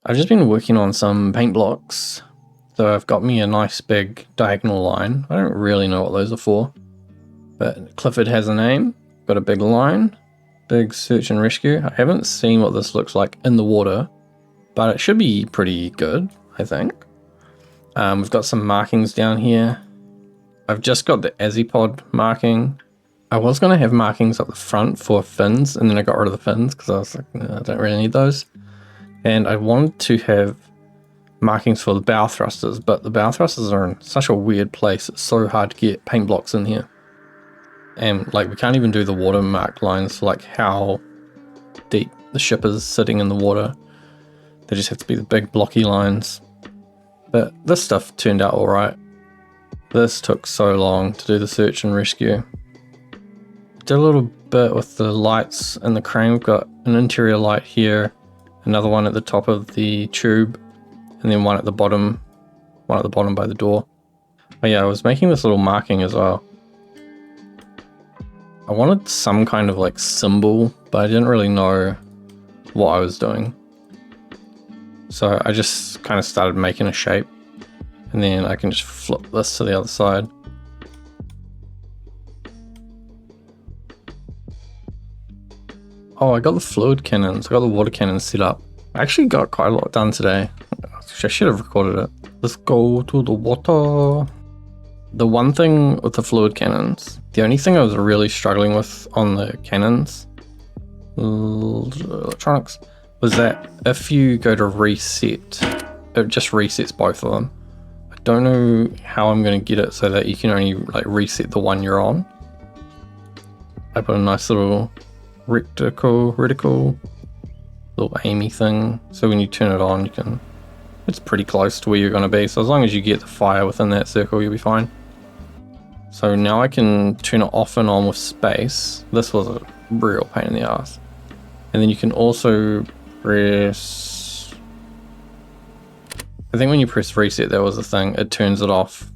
I've just been working on some paint blocks. So I've got me a nice big diagonal line. I don't really know what those are for, but Cliford has a name. Got a big line, big search and rescue. I haven't seen what this looks like in the water, but it should be pretty good, I think. We've got some markings down here. I've just got the Azipod marking. I was going to have markings up the front for fins, and then I got rid of the fins because I was like, no, I don't really need those. And I wanted to have markings for the bow thrusters, but the bow thrusters are in such a weird place. It's so hard to get paint blocks in here. And like, we can't even do the watermark lines for like how deep the ship is sitting in the water. They just have to be the big blocky lines. But this stuff turned out alright. This took so long to do the search and rescue. Did a little bit with the lights and the crane. We've got an interior light here, another one at the top of the tube, and then one at the bottom by the door. Oh yeah, I was making this little marking as well. I wanted some kind of like symbol, but I didn't really know what I was doing. So I just kind of started making a shape, and then I can just flip this to the other side. Oh, I got the fluid cannons. I got the water cannons set up. I actually got quite a lot done today. I should have recorded it. Let's go to the water. The one thing with the fluid cannons, the only thing I was really struggling with on the cannons, electronics, was that if you go to reset, it just resets both of them. I don't know how I'm going to get it so that you can only like reset the one you're on. I put a nice little reticle little aiming thing, so when you turn it on, it's pretty close to where you're going to be, so as long as you get the fire within that circle, you'll be fine. So now I can turn it off and on with space. This was a real pain in the ass. And then you can also press, I think when you press reset, that was the thing, it turns it off.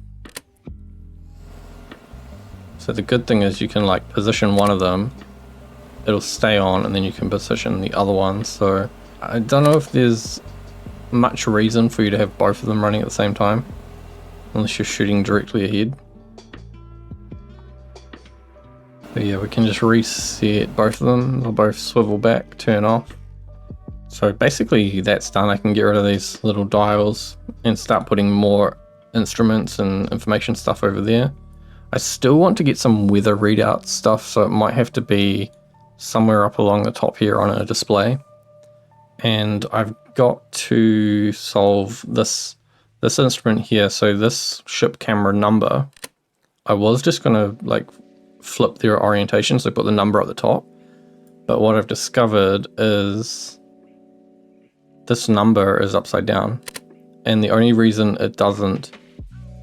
So the good thing is you can like position one of them, it'll stay on, and then you can position the other one. So I don't know if there's much reason for you to have both of them running at the same time, unless you're shooting directly ahead. But yeah, we can just reset both of them. They'll both swivel back, turn off. So basically that's done. I can get rid of these little dials and start putting more instruments and information stuff over there. I still want to get some weather readout stuff, so it might have to be somewhere up along the top here on a display. And I've got to solve this instrument here. So this ship camera number, I was just gonna like flip their orientation, so put the number at the top. But what I've discovered is this number is upside down. And the only reason it doesn't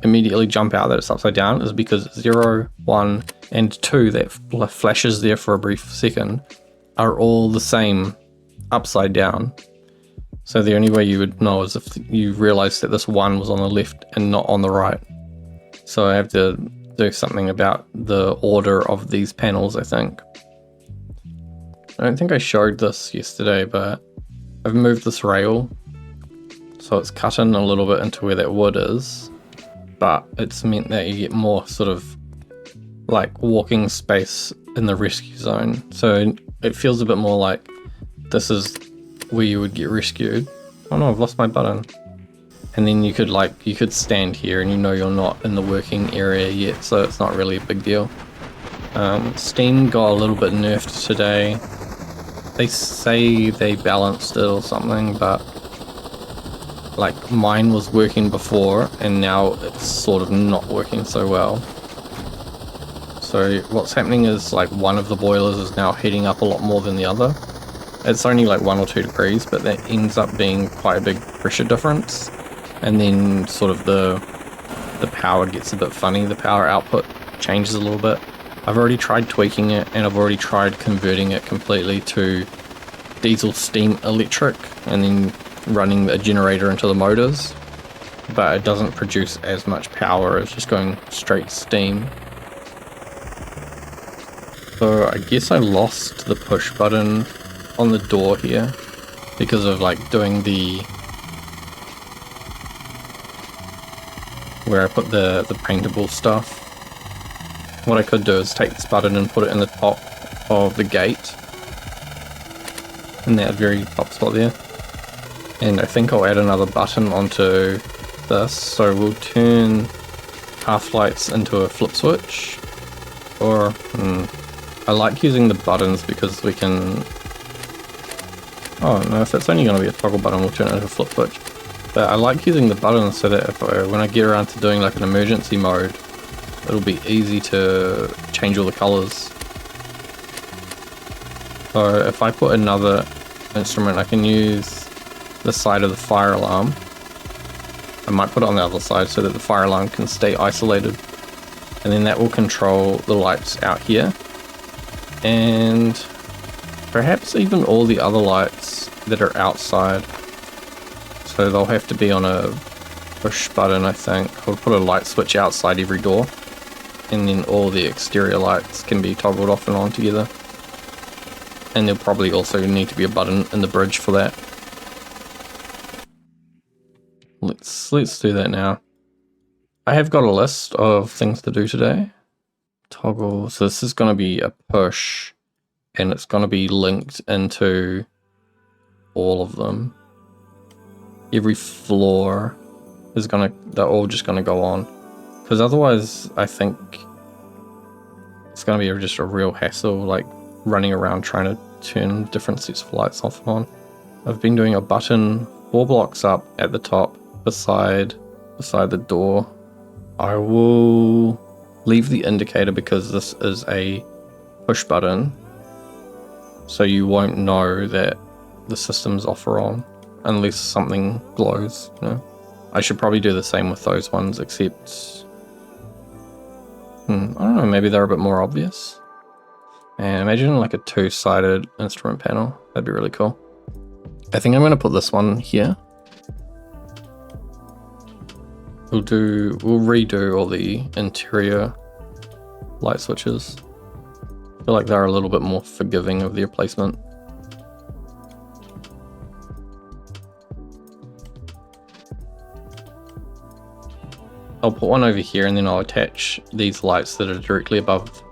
immediately jump out that it's upside down is because 0, 1, and 2 that flashes there for a brief second are all the same upside down. So the only way you would know is if you realize that this 1 was on the left and not on the right. So I have to do something about the order of these panels, I think. I don't think I showed this yesterday, but I've moved this rail so it's cut in a little bit into where that wood is, but it's meant that you get more sort of like walking space in the rescue zone. So it feels a bit more like this is where you would get rescued. Oh no, I've lost my button. And then you could stand here and you know you're not in the working area yet, so it's not really a big deal. Steam got a little bit nerfed today. They say they balanced it or something, but like mine was working before and now it's sort of not working so well. So what's happening is like one of the boilers is now heating up a lot more than the other. It's only like 1 or 2 degrees, but that ends up being quite a big pressure difference. And then sort of the power gets a bit funny. The power output changes a little bit. I've already tried tweaking it, and I've already tried converting it completely to diesel steam electric and then running a generator into the motors, but it doesn't produce as much power as just going straight steam. So I guess I lost the push button on the door here because of like doing the where I put the paintable stuff. What I could do is take this button and put it in the top of the gate, in that very top spot there. And I think I'll add another button onto this, so we'll turn half lights into a flip switch. Or I like using the buttons because we can... Oh no, if it's only going to be a toggle button, we'll turn it into a flip switch. But I like using the buttons so that when I get around to doing like an emergency mode, it'll be easy to change all the colors. So if I put another instrument, I can use the side of the fire alarm. I might put it on the other side so that the fire alarm can stay isolated. And then that will control the lights out here. And perhaps even all the other lights that are outside. So they'll have to be on a push button, I think. I'll put a light switch outside every door. And then all the exterior lights can be toggled off and on together. And there'll probably also need to be a button in the bridge for that. Let's do that now. I have got a list of things to do today. Toggle, so this is going to be a push, and it's going to be linked into all of them. Every floor is they're all just going to go on. Because otherwise, I think it's going to be just a real hassle, like running around trying to turn different sets of lights off and on. I've been doing a button 4 blocks up at the top beside the door. I will leave the indicator because this is a push button, so you won't know that the system's off or on unless something glows, you know. I should probably do the same with those ones, except I don't know, maybe they're a bit more obvious. And imagine like a 2-sided instrument panel. That'd be really cool. I think I'm going to put this one here. We'll redo all the interior light switches. I feel like they're a little bit more forgiving of their placement. I'll put one over here and then I'll attach these lights that are directly above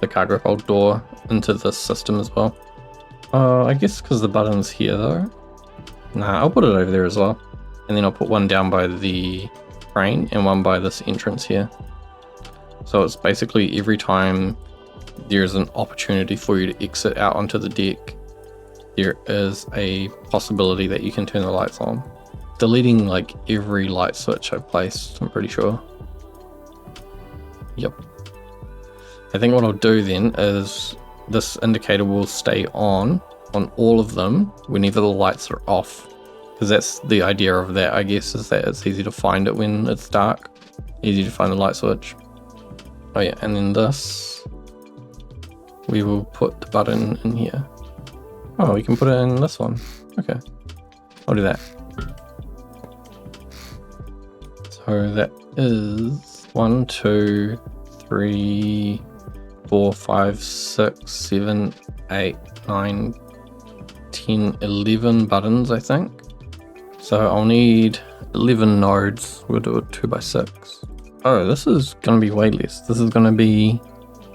the cargo hold door into this system as well. I guess because the button's here though. Nah, I'll put it over there as well. And then I'll put one down by the crane and one by this entrance here. So it's basically every time there's an opportunity for you to exit out onto the deck, there is a possibility that you can turn the lights on. Deleting like every light switch I've placed, I'm pretty sure. Yep. I think what I'll do then is this indicator will stay on all of them whenever the lights are off. Because that's the idea of that, I guess, is that it's easy to find it when it's dark. Easy to find the light switch. Oh yeah, and then this, we will put the button in here. Oh, we can put it in this one. Okay, I'll do that. So that is 1, 2, 3, 4, 5, 6, 7, 8, 9, 10, 11 buttons, I think. So I'll need 11 nodes. We'll do it 2x6. Oh, this is going to be way less. This is going to be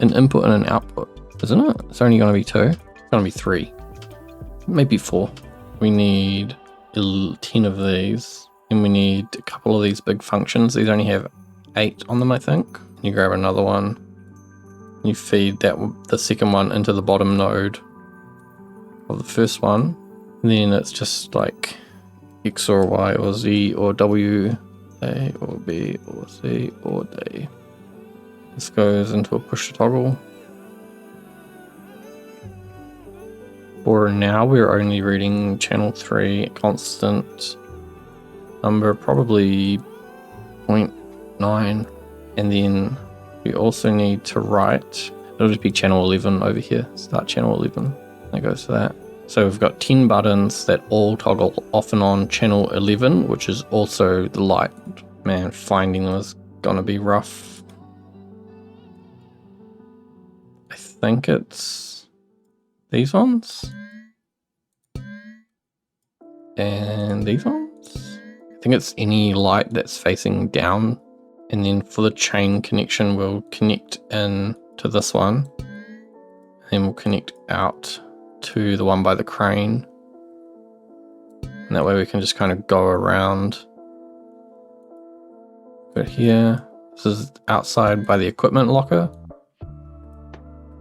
an input and an output, isn't it? It's only going to be 2. It's going to be 3. Maybe 4. We need 10 of these. And we need a couple of these big functions. These only have 8 on them, I think. You grab another one. You feed the second one into the bottom node of the first one. And then it's just like X or Y or Z or W, A or B or C or D. This goes into a push to toggle. For now, we're only reading channel 3 constant number, probably 0.9. And then we also need to write, it'll just be channel 11 over here, start channel 11. That goes to that. So we've got 10 buttons that all toggle off and on channel 11, which is also the light. Man, finding them is gonna be rough. I think it's these ones. And these ones. I think it's any light that's facing down And then for the chain connection, we'll connect in to this one. Then we'll connect out to the one by the crane. And that way we can just kind of go around. Go here. This is outside by the equipment locker.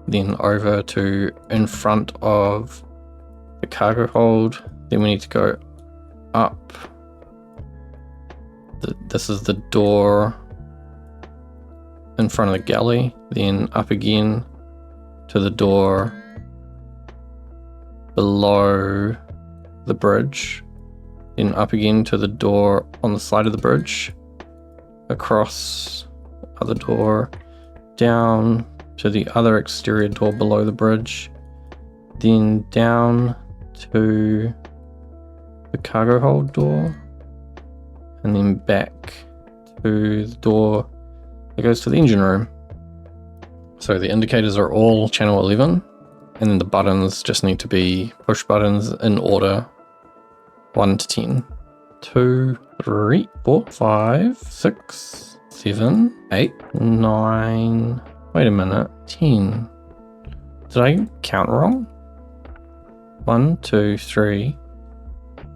Then over to in front of the cargo hold. Then we need to go up. This is the door in front of the galley. Then up again to the door below the bridge. Then up again to the door on the side of the bridge. Across other door. Down to the other exterior door below the bridge. Then down to the cargo hold door. And then back to the door that goes to the engine room. So the indicators are all channel 11, and then the buttons just need to be push buttons in order 1 to 10. 2, 3, 4, 5, 6, 7, 8, 9. Wait a minute, 10. Did I count wrong? 1, 2, 3,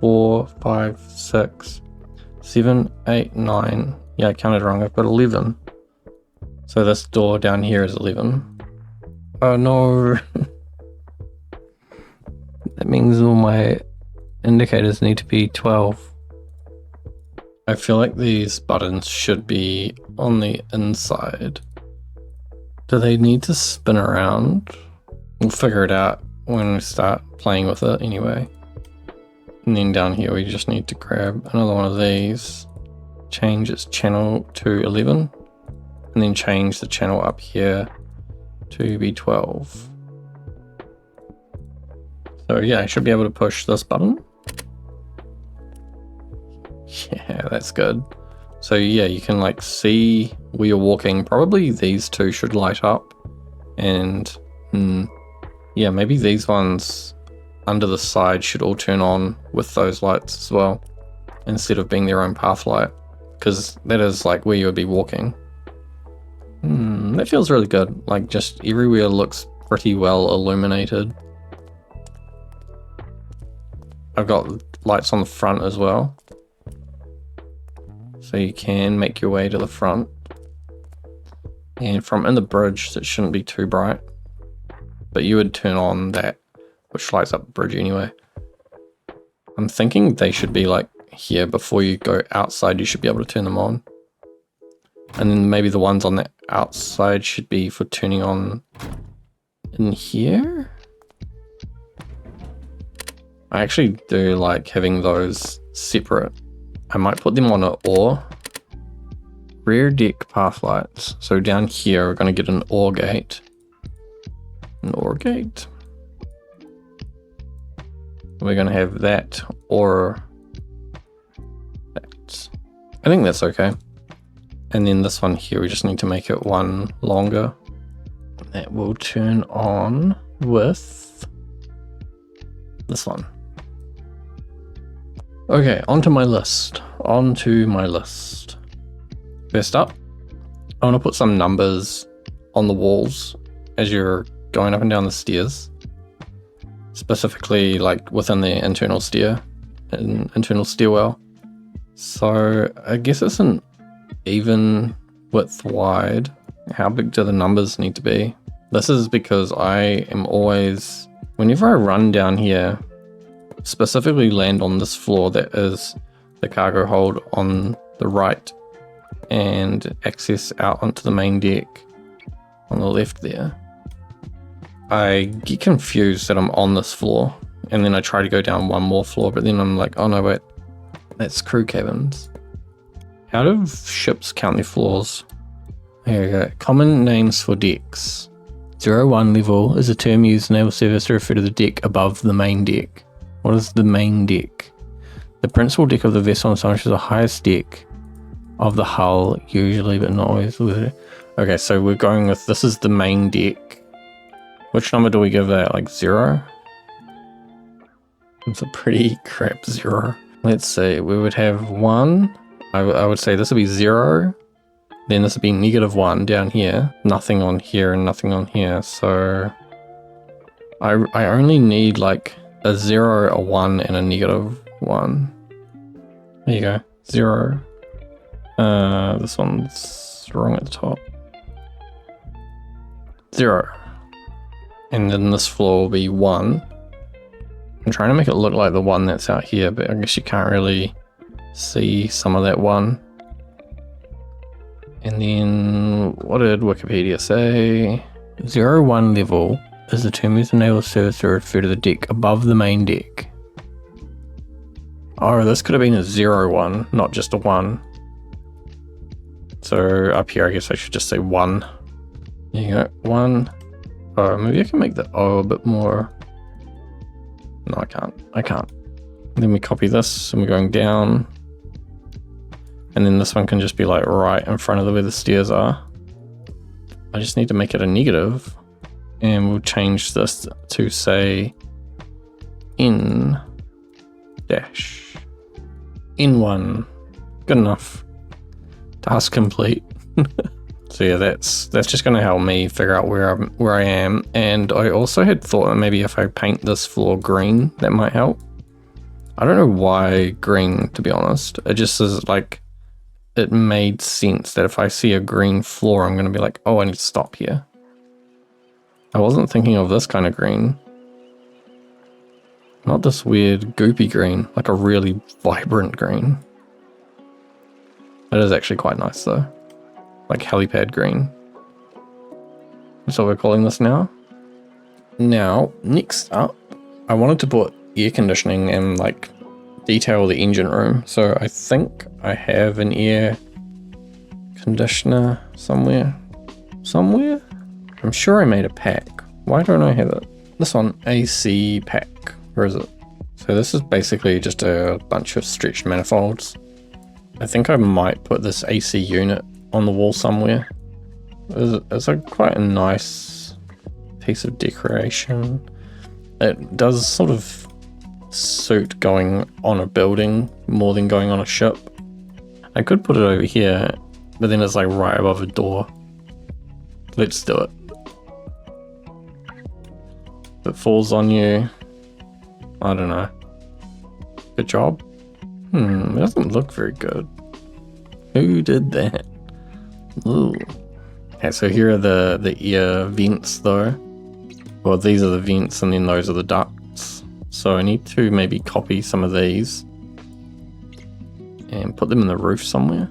4, 5, 6, 7, 8, 9. Yeah, I counted wrong. I've got 11. So this door down here is 11. Oh no. That means all my indicators need to be 12. I feel like these buttons should be on the inside. Do they need to spin around? We'll figure it out when we start playing with it anyway. And then down here we just need to grab another one of these, change its channel to 11, and then change the channel up here to be 12. So yeah, I should be able to push this button. Yeah, that's good. So yeah, you can like see where you're walking. Probably these two should light up. And yeah, maybe these ones under the side should all turn on with those lights as well, instead of being their own path light, because that is like where you would be walking. That feels really good. Like just everywhere looks pretty well illuminated. I've got lights on the front as well, so you can make your way to the front. And from in the bridge, it shouldn't be too bright, but you would turn on that, which lights up the bridge anyway. I'm thinking they should be like here before you go outside. You should be able to turn them on. And then maybe the ones on the outside should be for turning on in here. I actually do like having those separate. I might put them on an oar. Rear deck path lights. So down here we're going to get an oar gate. An oar gate. We're going to have that or that. I think that's okay. And then this one here, we just need to make it one longer. That will turn on with this one. Okay, onto my list. First up, I want to put some numbers on the walls as you're going up and down the stairs. Specifically, like within the internal stairwell. So I guess it's an even width wide. How big do the numbers need to be? This is because I am always, whenever I run down here, specifically land on this floor that is the cargo hold on the right and access out onto the main deck on the left there, I get confused that I'm on this floor, and then I try to go down one more floor, but then I'm like, oh no, wait, that's crew cabins. How do ships count their floors? Here we go. Common names for decks. 01 level is a term used in naval service to refer to the deck above the main deck. What is the main deck? The principal deck of the vessel establishes the highest deck of the hull, usually but not always. Okay, so we're going with, this is the main deck. Which number do we give that? Like 0? It's a pretty crap 0. Let's see, we would have 1. I would say this would be 0. Then this would be -1 down here. Nothing on here and nothing on here. So I only need like a 0, a 1, and a -1. There you go. 0. This one's wrong at the top. 0. And then this floor will be 1. I'm trying to make it look like the one that's out here, but I guess you can't really see some of that 1. And then, what did Wikipedia say? 0-1 level is the term used in naval service to refer to the deck above the main deck. Oh, this could have been a 0-1, not just a 1. So up here, I guess I should just say 1. There you go, 1. Oh, maybe I can make the O a bit more. No, I can't. Then we copy this and we're going down. And then this one can just be like right in front of where the stairs are. I just need to make it a negative. And we'll change this to say N dash N1. Good enough. Task complete. So yeah, that's just going to help me figure out where I am. And I also had thought that maybe if I paint this floor green, that might help. I don't know why green, to be honest. It just is like, it made sense that if I see a green floor, I'm going to be like, oh, I need to stop here. I wasn't thinking of this kind of green. Not this weird goopy green, like a really vibrant green. It is actually quite nice though. Like helipad green. That's what we're calling this now. Now, next up, I wanted to put air conditioning and like detail the engine room. So I think I have an air conditioner somewhere. I'm sure I made a pack. Why don't I have it? This one, AC pack. Where is it? So this is basically just a bunch of stretched manifolds. I think I might put this AC unit on the wall somewhere. It's a quite a nice piece of decoration. It does sort of suit going on a building more than going on a ship. I could put it over here, but then it's like right above a door. Let's do it. If it falls on you, I don't know. Good job. It doesn't look very good. Who did that? Ooh. Okay, so here are the ear vents though. Well, these are the vents and then those are the ducts. So I need to maybe copy some of these and put them in the roof somewhere.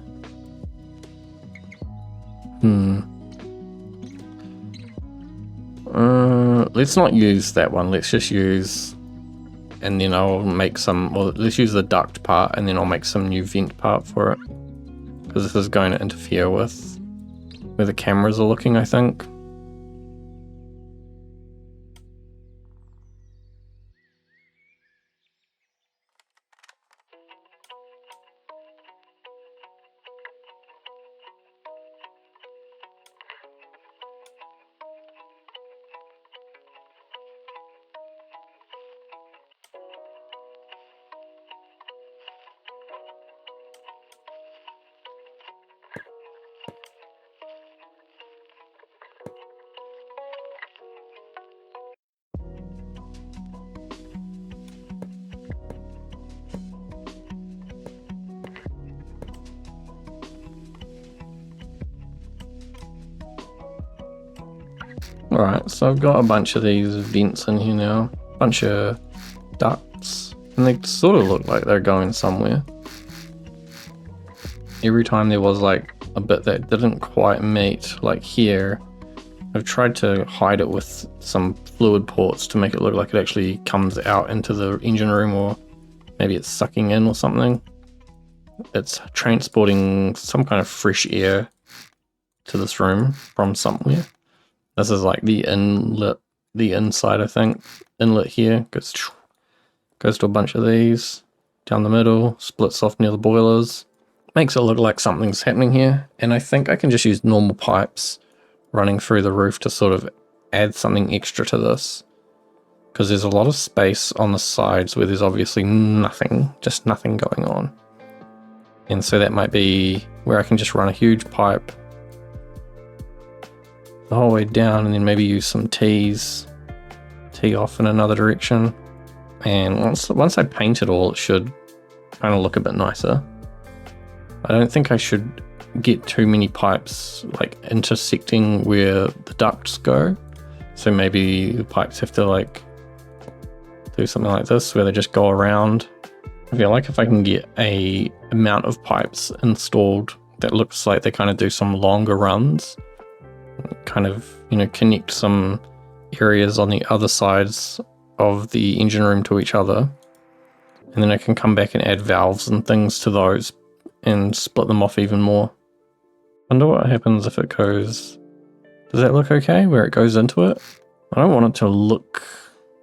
Let's not use that one. Let's just use, and then I'll make some, well, let's use the duct part and then I'll make some new vent part for it. Because this is going to interfere with where the cameras are looking, I think. Alright, so I've got a bunch of these vents in here now, a bunch of ducts, and they sort of look like they're going somewhere. Every time there was like a bit that didn't quite meet, like here, I've tried to hide it with some fluid ports to make it look like it actually comes out into the engine room, or maybe it's sucking in or something. It's transporting some kind of fresh air to this room from somewhere. This is like the inlet, the inside, I think. Inlet here goes to a bunch of these down the middle, splits off near the boilers. Makes it look like something's happening here. And I think I can just use normal pipes running through the roof to sort of add something extra to this. Because there's a lot of space on the sides where there's obviously nothing, just nothing going on. And so that might be where I can just run a huge pipe the whole way down, and then maybe use some tees, tee off in another direction. And once I paint it all, it should kind of look a bit nicer. I don't think I should get too many pipes like intersecting where the ducts go. So maybe the pipes have to like do something like this where they just go around. I feel like if I can get a amount of pipes installed that looks like they kind of do some longer runs, kind of, you know, connect some areas on the other sides of the engine room to each other, and then I can come back and add valves and things to those and split them off even more. Wonder what happens if it goes... Does that look okay where it goes into it? I don't want it to look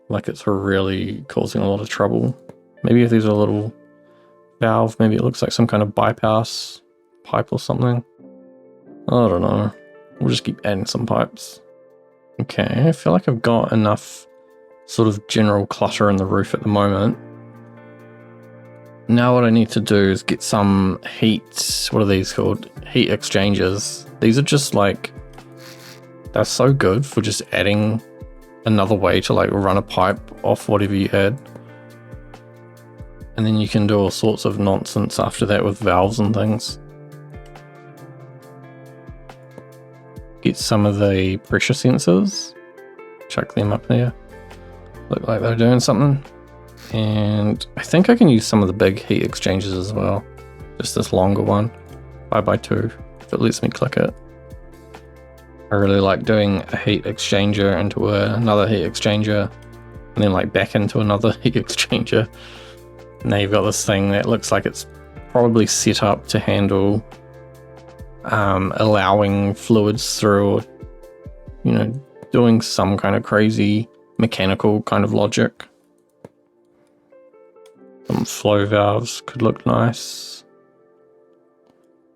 like it's really causing a lot of trouble. Maybe if there's a little valve, maybe it looks like some kind of bypass pipe or something. I don't know. We'll just keep adding some pipes. Okay, I feel like I've got enough sort of general clutter in the roof at the moment. Now what I need to do is get some heat, what are these called? Heat exchangers. These are just like, they're so good for just adding another way to like run a pipe off whatever you had. And then you can do all sorts of nonsense after that with valves and things. Get some of the pressure sensors, chuck them up there. Look like they're doing something. And I think I can use some of the big heat exchangers as well. Just this longer one, 5x2, if it lets me click it. I really like doing a heat exchanger into another heat exchanger, and then like back into another heat exchanger. Now you've got this thing that looks like it's probably set up to handle allowing fluids through, you know, doing some kind of crazy mechanical kind of logic. Some flow valves could look nice.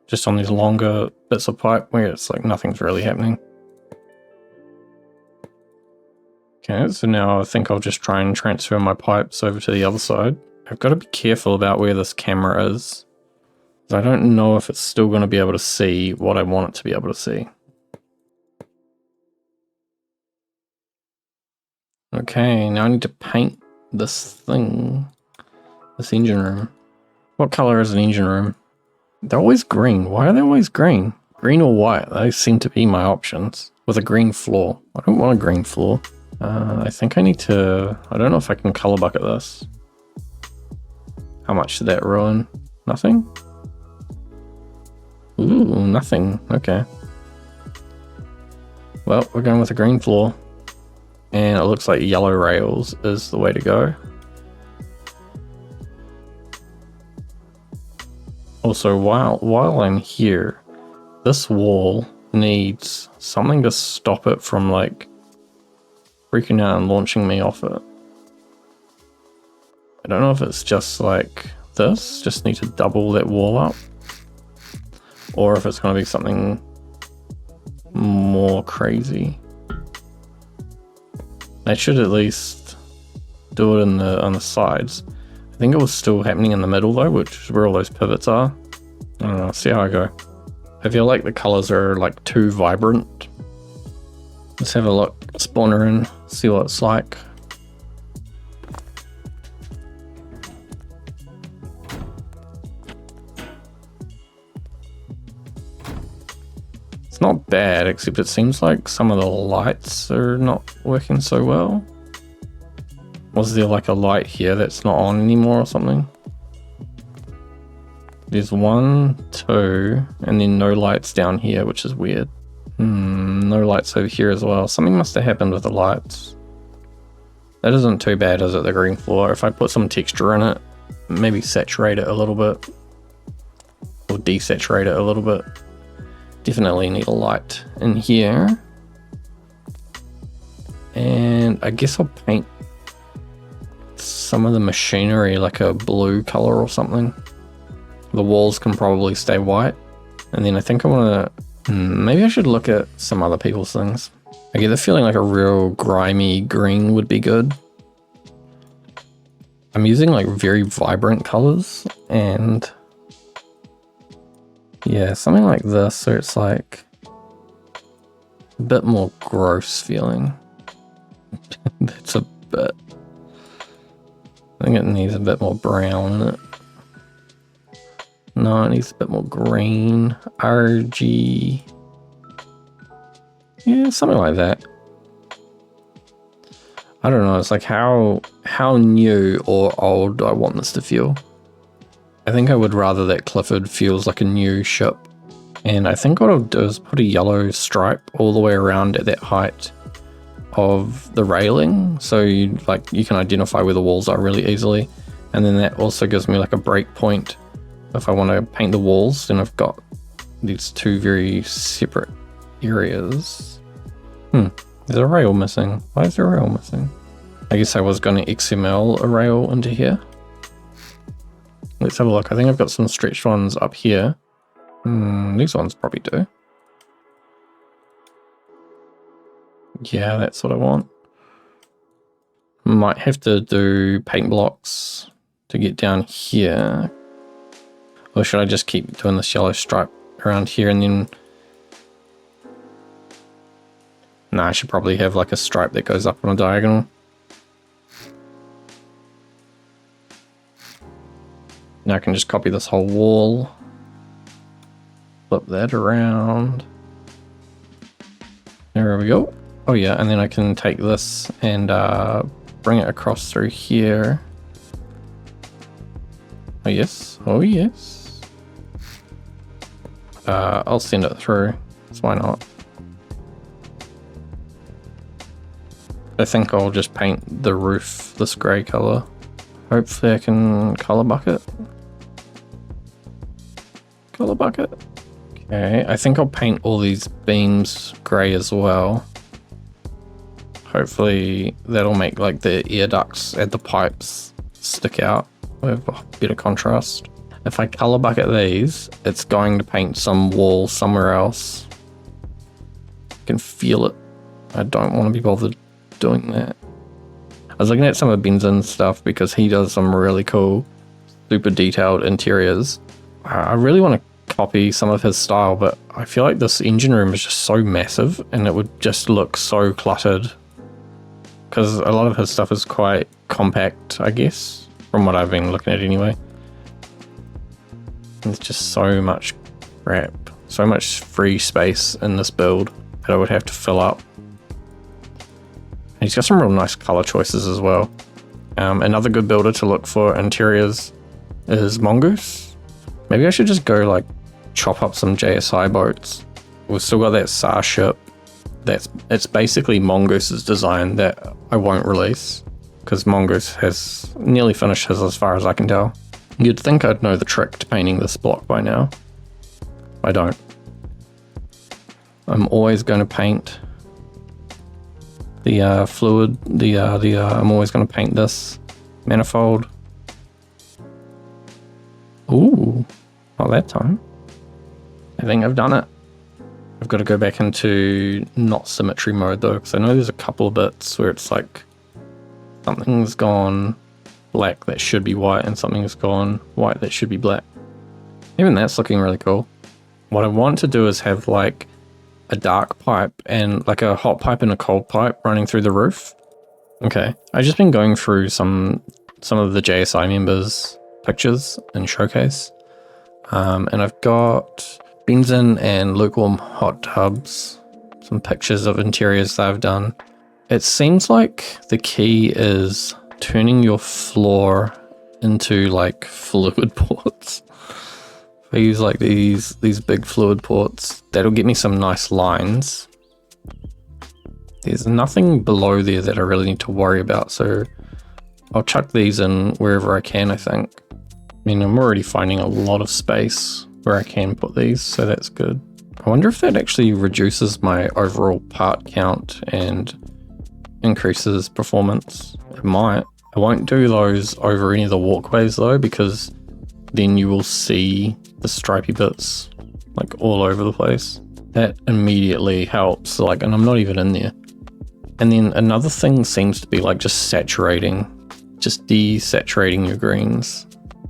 Just on these longer bits of pipe where it's like nothing's really happening. Okay, so now I think I'll just try and transfer my pipes over to the other side. I've got to be careful about where this camera is. I don't know if it's still going to be able to see what I want it to be able to see. Okay, now I need to paint this thing. This engine room. What color is an engine room? They're always green. Why are they always green? Green or white? Those seem to be my options. With a green floor. I don't want a green floor. I think I need to... I don't know if I can color bucket this. How much did that ruin? Nothing? Ooh, nothing. Okay. Well, we're going with a green floor. And it looks like yellow rails is the way to go. Also, while I'm here, this wall needs something to stop it from like freaking out and launching me off it. I don't know if it's just like this, just need to double that wall up, or if it's going to be something more crazy. They should at least do it on the sides. I think it was still happening in the middle though, which is where all those pivots are. I don't know, see how I go. I feel like the colors are like too vibrant. Let's have a look, spawner in, see what it's like. It's not bad, except it seems like some of the lights are not working so well. Was there like a light here that's not on anymore or something? There's 1, 2, and then no lights down here, which is weird. No lights over here as well. Something must have happened with the lights. That isn't too bad, is it, the green floor? If I put some texture in it, maybe saturate it a little bit. Or desaturate it a little bit. Definitely need a light in here. And I guess I'll paint some of the machinery like a blue color or something. The walls can probably stay white. And then I think I want to... maybe I should look at some other people's things. I get the feeling like a real grimy green would be good. I'm using like very vibrant colors, and yeah, something like this, so it's like a bit more gross feeling. That's a bit. I think it needs a bit more brown in it. No, it needs a bit more green. RG. Yeah, something like that. I don't know, it's like how new or old do I want this to feel? I think I would rather that Cliford feels like a new ship. And I think what I'll do is put a yellow stripe all the way around at that height of the railing, so you can identify where the walls are really easily. And then that also gives me like a break point if I want to paint the walls. Then I've got these two very separate areas. There's a rail missing. Why is there a rail missing? I guess I was going to XML a rail into here. Let's have a look. I think I've got some stretched ones up here. These ones probably do. Yeah, that's what I want. Might have to do paint blocks to get down here. Or should I just keep doing this yellow stripe around here and then... Nah, I should probably have like a stripe that goes up on a diagonal. Now I can just copy this whole wall. Flip that around. There we go. Oh yeah, and then I can take this and bring it across through here. Oh yes, oh yes. I'll send it through, so why not? I think I'll just paint the roof this grey colour. Hopefully I can colour bucket. Colour bucket. Okay, I think I'll paint all these beams grey as well. Hopefully that'll make like the air ducts and the pipes stick out with a bit of contrast. If I colour bucket these, it's going to paint some wall somewhere else. I can feel it. I don't want to be bothered doing that. I was looking at some of Benzin's stuff because he does some really cool, super detailed interiors. I really want to copy some of his style, but I feel like this engine room is just so massive and it would just look so cluttered. Because a lot of his stuff is quite compact, I guess, from what I've been looking at anyway. There's just so much crap, so much free space in this build that I would have to fill up. And he's got some real nice color choices as well. Another good builder to look for interiors is Mongoose. Maybe I should just go like chop up some JSI boats. We've still got that SAR ship. It's basically Mongoose's design that I won't release because Mongoose has nearly finished his as far as I can tell. You'd think I'd know the trick to painting this block by now. I don't. I'm always going to paint the fluid, I'm always going to paint this manifold. Ooh, not that time. I think I've done it. I've got to go back into not symmetry mode though, because I know there's a couple of bits where it's like something's gone black that should be white and something's gone white that should be black. Even that's looking really cool. What I want to do is have like a dark pipe and like a hot pipe and a cold pipe running through the roof. Okay, I've just been going through some of the JSI members' pictures and showcase, and I've got Benzin and lukewarm hot tubs, some pictures of interiors that I've done. It seems like the key is turning your floor into like fluid ports. If I use like these big fluid ports, that'll get me some nice lines. There's nothing below there that I really need to worry about, so I'll chuck these in wherever I can, I think. I mean, I'm already finding a lot of space where I can put these, so that's good. I wonder if that actually reduces my overall part count and increases performance. It might. I won't do those over any of the walkways though, because then you will see the stripy bits like all over the place. That immediately helps, like, and I'm not even in there. And then another thing seems to be like just desaturating your greens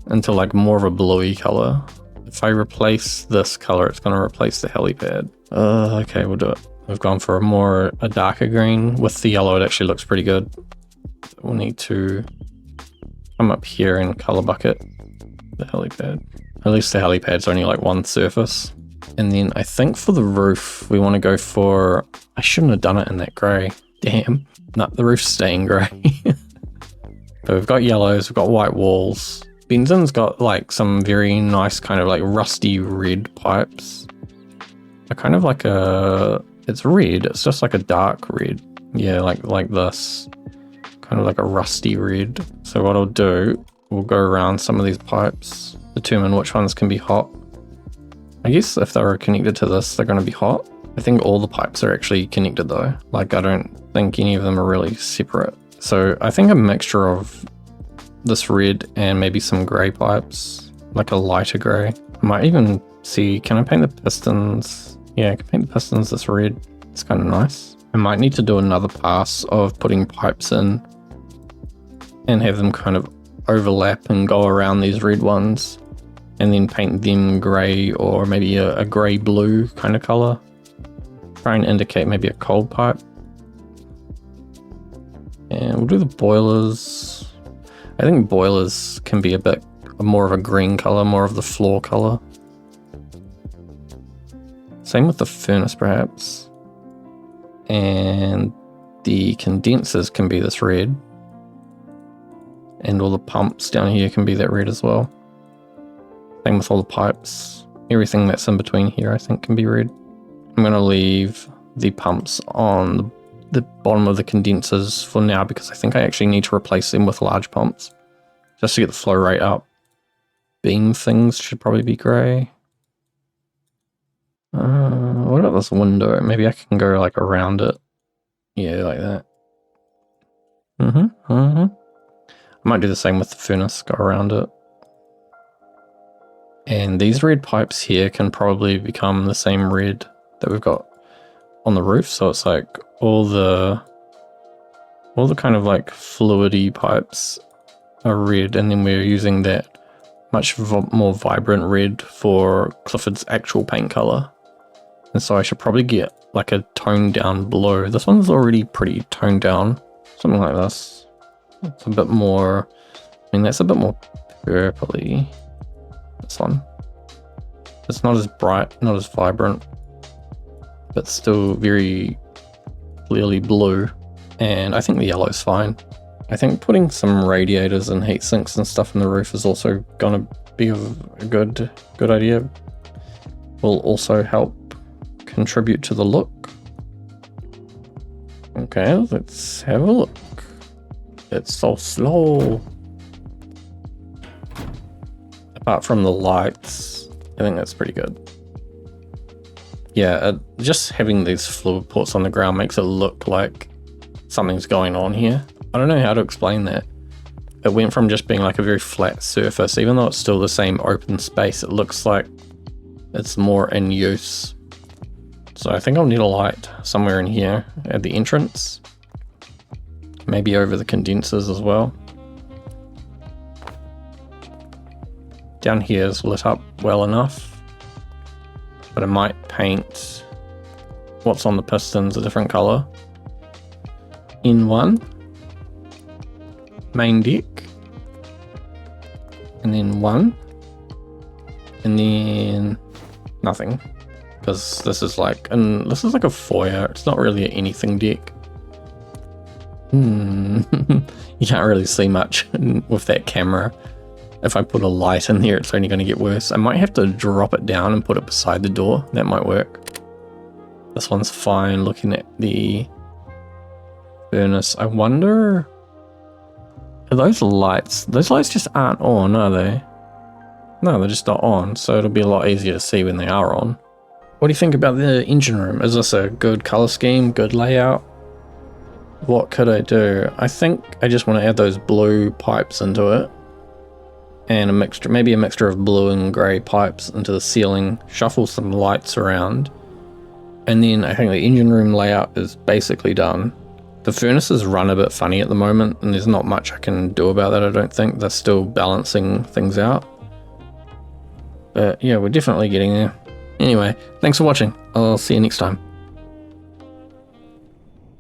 into like more of a bluey color. If I replace this color, it's going to replace the helipad. Okay, we'll do it. We've gone for a darker green. With the yellow, it actually looks pretty good. We'll need to come up here and color bucket the helipad. At least the helipad's only like one surface. And then I think for the roof, we want to go for... I shouldn't have done it in that grey. Damn. No, the roof's staying grey. So we've got yellows, we've got white walls. Benzin's got like some very nice kind of like rusty red pipes. They're kind of like a... It's red, it's just like a dark red. Yeah, like this. Kind of like a rusty red. So what I'll do, we'll go around some of these pipes, determine which ones can be hot. I guess if they're connected to this, they're going to be hot. I think all the pipes are actually connected though. Like I don't think any of them are really separate. So I think a mixture of this red and maybe some grey pipes, like a lighter grey. I might even see, can I paint the pistons? Yeah, I can paint the pistons this red. It's kind of nice. I might need to do another pass of putting pipes in and have them kind of overlap and go around these red ones and then paint them grey or maybe a grey blue kind of colour. Try and indicate maybe a cold pipe. And we'll do the boilers. I think boilers can be a bit more of a green colour, more of the floor colour. Same with the furnace perhaps. And the condensers can be this red. And all the pumps down here can be that red as well. Same with all the pipes. Everything that's in between here I think can be red. I'm going to leave the pumps on the bottom of the condensers for now because I think I actually need to replace them with large pumps just to get the flow rate up. Beam things should probably be grey. What about this window? Maybe I can go like around it. Yeah, like that. I might do the same with the furnace, go around it. And these red pipes here can probably become the same red that we've got on the roof. So it's like all the kind of like fluidy pipes are red, and then we're using that much more vibrant red for Cliford's actual paint color. And so I should probably get like a toned down blue. This one's already pretty toned down. Something like this. It's a bit more, I mean that's a bit more purpley. This one. It's not as bright, not as vibrant, but still very clearly blue. And I think the yellow's fine. I think putting some radiators and heat sinks and stuff in the roof is also gonna be a good idea. Will also help contribute to the look. Okay, let's have a look. It's so slow. Apart from the lights, I think that's pretty good. Yeah, just having these fluid ports on the ground makes it look like something's going on here. I don't know how to explain that. It went from just being like a very flat surface, even though it's still the same open space, it looks like it's more in use. So I think I'll need a light somewhere in here at the entrance. Maybe over the condensers as well. Down here is lit up well enough, but I might paint what's on the pistons a different color. N1, main deck, and then 1, and then nothing, because this is like a foyer. It's not really an anything deck. You can't really see much with that camera. If I put a light in there, it's only going to get worse. I might have to drop it down and put it beside the door. That might work. This one's fine. Looking at the furnace, I wonder, are those lights just aren't on, are they? No, they're just not on, so it'll be a lot easier to see when they are on. What do you think about the engine room? Is this a good color scheme, good layout? What could I do? I think I just want to add those blue pipes into it, and maybe a mixture of blue and grey pipes into the ceiling, shuffle some lights around, and then I think the engine room layout is basically done. The furnaces run a bit funny at the moment, and there's not much I can do about that, I don't think. They're still balancing things out. But yeah, we're definitely getting there. Anyway, thanks for watching. I'll see you next time.